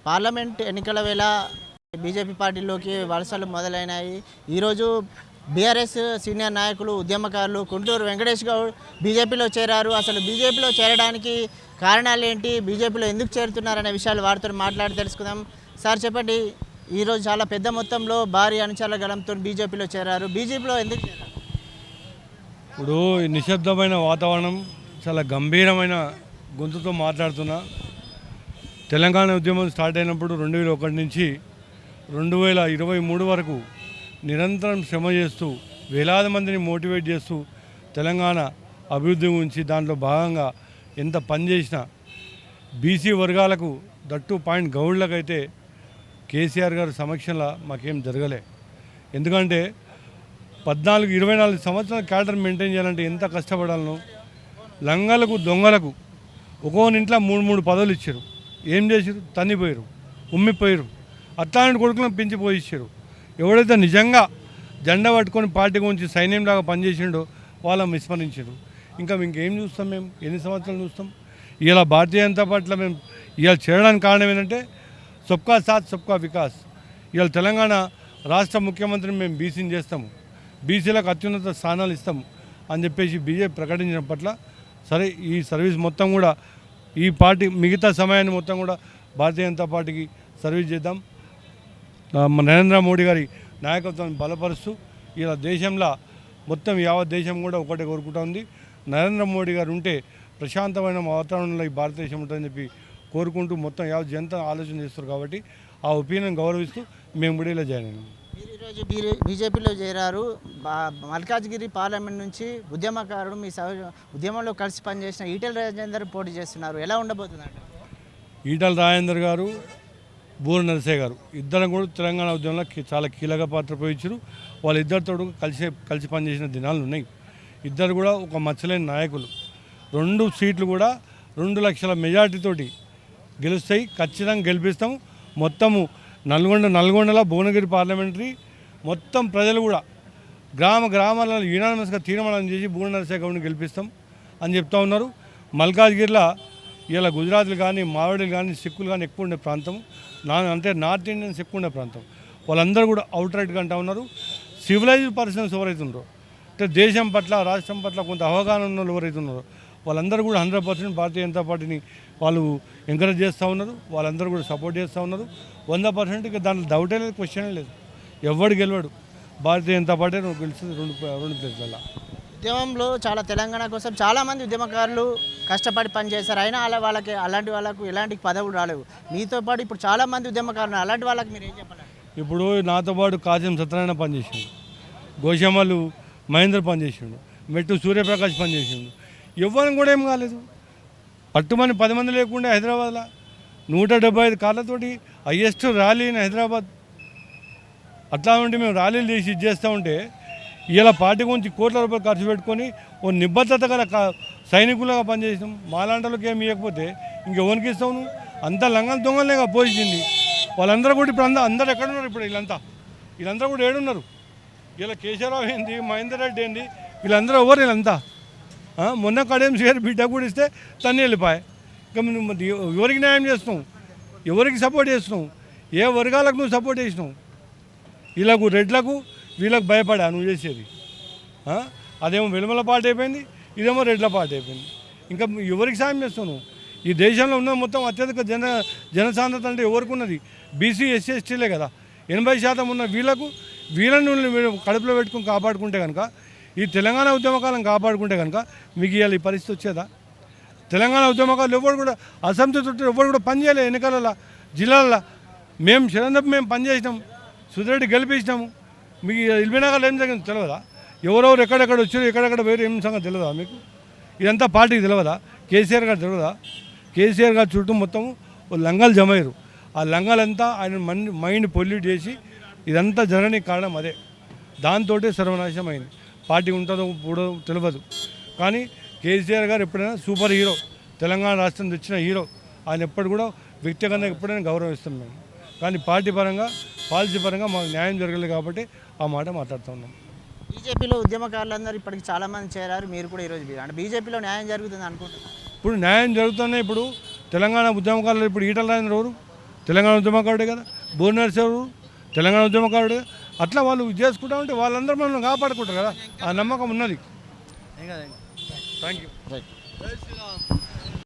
Parliament ఎన్నికల వేళ BJP పార్టీలోకి వలసలు మొదలైనాయి. ఈరోజు బీఆర్ఎస్ సీనియర్ నాయకులు, ఉద్యమకారులు కుంటూరు వెంకటేష్ గౌడ్ బీజేపీలో చేరారు. అసలు బీజేపీలో చేరడానికి కారణాలు ఏంటి, బీజేపీలో ఎందుకు చేరుతున్నారనే విషయాలు వారితో మాట్లాడి తెలుసుకుందాం. సార్ చెప్పండి, ఈరోజు చాలా పెద్ద మొత్తంలో భారీ అనుచరుల గలంతో బీజేపీలో చేరారు. బీజేపీలో ఎందుకు చేరారు? ఇప్పుడు నిశ్శబ్దమైన వాతావరణం, చాలా గంభీరమైన గొంతుతో మాట్లాడుతున్నా. తెలంగాణ ఉద్యమం స్టార్ట్ అయినప్పుడు 2001 నుంచి 2023 వరకు నిరంతరం శ్రమ చేస్తూ వేలాది మందిని మోటివేట్ చేస్తూ తెలంగాణ అభివృద్ధి గురించి దాంట్లో భాగంగా ఎంత పనిచేసినా బీసీ వర్గాలకు దట్టు పాయింట్ గౌడ్లకైతే కేసీఆర్ గారి సమక్షంలో మాకేం జరగలే. ఎందుకంటే 24 సంవత్సరాల క్యాడర్ మెయింటైన్ చేయాలంటే ఎంత కష్టపడాలను. లంగలకు దొంగలకు ఒక్కొనింట్లో 3 పదవులు ఇచ్చారు. ఏం చేశారు? తన్నిపోయారు, ఉమ్మిపోయారు. అట్లాంటి కొడుకులను పెంచిపోయిచ్చారు. ఎవడైతే నిజంగా జెండా పట్టుకొని పార్టీ గురించి సైన్యంలాగా పనిచేసిండో వాళ్ళని విస్మరించారు. ఇంకేం చూస్తాం? మేము ఎన్ని సంవత్సరాలు చూస్తాం? ఇలా భారతీయ జనతా పార్టీలో మేము ఇలా చేయడానికి కారణం ఏంటంటే సబ్కా సాత్ సబ్కా వికాస్. ఇవాళ తెలంగాణ రాష్ట్ర ముఖ్యమంత్రిని మేము బీసీని చేస్తాము, బీసీలకు అత్యున్నత స్థానాలు ఇస్తాము అని చెప్పేసి బీజేపీ ప్రకటించిన పట్ల సరే ఈ సర్వీస్ మొత్తం కూడా ఈ పార్టీ మిగతా సమయాన్ని మొత్తం కూడా భారతీయ జనతా పార్టీకి సర్వీస్ చేద్దాం. నరేంద్ర మోడీ గారి నాయకత్వాన్ని బలపరుస్తూ ఇలా దేశంలో మొత్తం యావత్ దేశం కూడా ఒకటే కోరుకుంటా ఉంది. నరేంద్ర మోడీ గారు ఉంటే ప్రశాంతమైన వాతావరణంలో ఈ భారతదేశం ఉంటుందని చెప్పి కోరుకుంటూ మొత్తం యావత్ జనత ఆలోచన చేస్తారు. కాబట్టి ఆ ఒపీనియన్ గౌరవిస్తూ మేము కూడా ఇలా జాయిన్ అయినాం. మీరు ఈరోజు బీజేపీలో చేరారు. మల్కాజ్గిరి పార్లమెంట్ నుంచి ఉద్యమకారుడు, మీ ఉద్యమంలో కలిసి పనిచేసిన ఈటెల రాజేందర్ పోటీ చేస్తున్నారు. ఎలా ఉండబోతుందంటే? ఈటెల రాజేందర్ గారు, బూర నరసయ్య గారు ఇద్దరు కూడా తెలంగాణ ఉద్యమంలో చాలా కీలక పాత్ర పోయించారు. వాళ్ళిద్దరితో కలిసి పనిచేసిన దినాలు ఉన్నాయి. ఇద్దరు కూడా ఒక మచ్చలేని నాయకులు. 2 సీట్లు కూడా 2 లక్షల మెజార్టీతోటి గెలుస్తాయి. ఖచ్చితంగా గెలిపిస్తాం. మొత్తము నల్గొండలో భువనగిరి పార్లమెంటరీ మొత్తం ప్రజలు కూడా గ్రామాలలో యునానిమస్గా తీర్మానం చేసి బూర నరసయ్య గౌడ్ని గెలిపిస్తాం అని చెప్తా ఉన్నారు. మల్కాజ్గిరిలో ఇలా గుజరాత్లు కానీ, మావోడీలు కానీ, సిక్కులు కానీ ఎక్కువ ఉండే ప్రాంతం, అంటే నార్త్ ఇండియన్స్ ఎక్కువ ఉండే ప్రాంతం. వాళ్ళందరూ కూడా అవుట్ రైట్గా అంటూ ఉన్నారు. సివిలైజ్డ్ పర్సన్స్ ఎవరైతే ఉన్నారో, అంటే దేశం పట్ల, రాష్ట్రం పట్ల కొంత అవగాహన ఉన్న వాళ్ళు ఎవరైతే ఉన్నారో వాళ్ళందరూ కూడా 100% భారతీయ జనతా పార్టీని వాళ్ళు ఎంకరేజ్ చేస్తూ ఉన్నారు. వాళ్ళందరూ కూడా సపోర్ట్ చేస్తూ ఉన్నారు. 100% ఇక దాంట్లో డౌటే లేదు, క్వశ్చనే లేదు. ఎవడు గెలవాడు, భారతీయ జనతా పార్టీ గెలుస్తుంది 2 ప్లేస్లలో. ఉద్యమంలో తెలంగాణ కోసం చాలామంది ఉద్యమకారులు కష్టపడి పనిచేశారు. అయినా అలాంటి వాళ్ళకు ఎలాంటి పదవులు రాలేవు. మీతో పాటు ఇప్పుడు చాలామంది ఉద్యమకారులు, అలాంటి వాళ్ళకి మీరు ఏం చెప్పాలి? ఇప్పుడు నాతో పాటు కాజం సత్యనారాయణ పనిచేసిండు, గోషమ్మలు మహేందర్ పనిచేసిండు, మెట్టు సూర్యప్రకాష్ పనిచేసిండు. ఎవరిని కూడా ఏం కాలేదు. పట్టుమని 10 మంది లేకుండా హైదరాబాద్లో 175 కార్లతోటి హైయెస్ట్ ర్యాలీ ఇన్ హైదరాబాద్. అట్లా ఉంటే మేము ర్యాలీలు చేసి చేస్తూ ఉంటే ఇలా పార్టీ గురించి కోట్ల రూపాయలు ఖర్చు పెట్టుకొని ఓ నిబద్ధత గల సైనికులుగా పనిచేసినాం. మాలాంటలకు ఏమి ఇవ్వకపోతే ఇంకెవరికి ఇస్తావు నువ్వు? అంతా లంగలు దొంగలేగా పోషించింది. వాళ్ళందరూ కూడా ఇప్పుడు అందరూ ఎక్కడున్నారు? ఇప్పుడు వీళ్ళందరూ కూడా ఏడున్నారు? ఇలా కేశవరావు ఏంది, మహేందర్ రెడ్డి ఏంది, వీళ్ళందరూ ఎవరు? వీళ్ళంతా మొన్న కడేం గారి బిడ్డ కూడా ఇస్తే తన్ని వెళ్ళిపోయాయి. ఇక నువ్వు ఎవరికి న్యాయం చేస్తున్నావు? ఎవరికి సపోర్ట్ చేస్తున్నావు? ఏ వర్గాలకు నువ్వు సపోర్ట్ చేసినావు? వీళ్ళకు రెడ్లకు వీళ్ళకు భయపడా నువ్వు చేసేది. అదేమో వెలుమల పార్టీ అయిపోయింది, ఇదేమో రెడ్ల పార్టీ అయిపోయింది. ఇంకా ఎవరికి సాయం చేస్తావు నువ్వు? ఈ దేశంలో ఉన్న మొత్తం అత్యధిక జనసాంద్రత అంటే ఎవరికి ఉన్నది? బీసీ, ఎస్సీ, ఎస్టీలే కదా. 80% ఉన్న వీళ్ళని కడుపులో పెట్టుకుని కాపాడుకుంటే కనుక, ఈ తెలంగాణ ఉద్యమకాలను కాపాడుకుంటే కనుక మీకు ఇవాళ ఈ పరిస్థితి వచ్చేదా? తెలంగాణ ఉద్యమకాలు ఎవరు కూడా అసంతృప్తి, ఎవరు కూడా పనిచేయలే. ఎన్నికల జిల్లాల్లో మేము మేము పనిచేసినాం, సుధిరెడ్డి గెలిపించినాము. మీకు ఇల్బీనగర్లో ఏం జరిగింది తెలియదా? ఎవరెవరు ఎక్కడెక్కడ వచ్చారు, ఎక్కడెక్కడ వేరు ఏం సంగతి తెలియదా మీకు? ఇదంతా పార్టీకి తెలియదా? కేసీఆర్ గారు తెలియదా? కేసీఆర్ గారు చుట్టూ మొత్తం లంగాలు జమ అయ్యారు. ఆ లంగాలంతా ఆయన మైండ్ పొల్యూట్ చేసి ఇదంతా జరగడానికి కారణం అదే. దాంతో సర్వనాశనం అయింది. పార్టీ ఉంటుందో కూడా తెలియదు. కానీ కేసీఆర్ గారు ఎప్పుడైనా సూపర్ హీరో, తెలంగాణ రాష్ట్రం తెచ్చిన హీరో. ఆయన ఎప్పుడు కూడా వ్యక్తిగతంగా ఎప్పుడైనా గౌరవిస్తాం మేము. కానీ పార్టీ పరంగా, పాలసీ పరంగా మాకు న్యాయం జరగలేదు కాబట్టి ఆ మాట మాట్లాడుతూ ఉన్నాం. బీజేపీలో ఉద్యమకారులందరూ ఇప్పటికి చాలామంది చేరారు. మీరు కూడా ఈరోజు అంటే బీజేపీలో న్యాయం జరుగుతుంది అనుకుంటున్నారు? ఇప్పుడు న్యాయం జరుగుతున్నాయి. ఇప్పుడు తెలంగాణ ఉద్యమకారులు ఇప్పుడు ఈటల రాజేందర్ ఎవరు? తెలంగాణ ఉద్యమకారుడే కదా. భువనేశ్వరు తెలంగాణ ఉద్యమకారుడే. అట్లా వాళ్ళు చేసుకుంటా ఉంటే వాళ్ళందరూ మనం కాపాడుకుంటారు కదా, ఆ నమ్మకం ఉన్నది. Thank you. రైట్.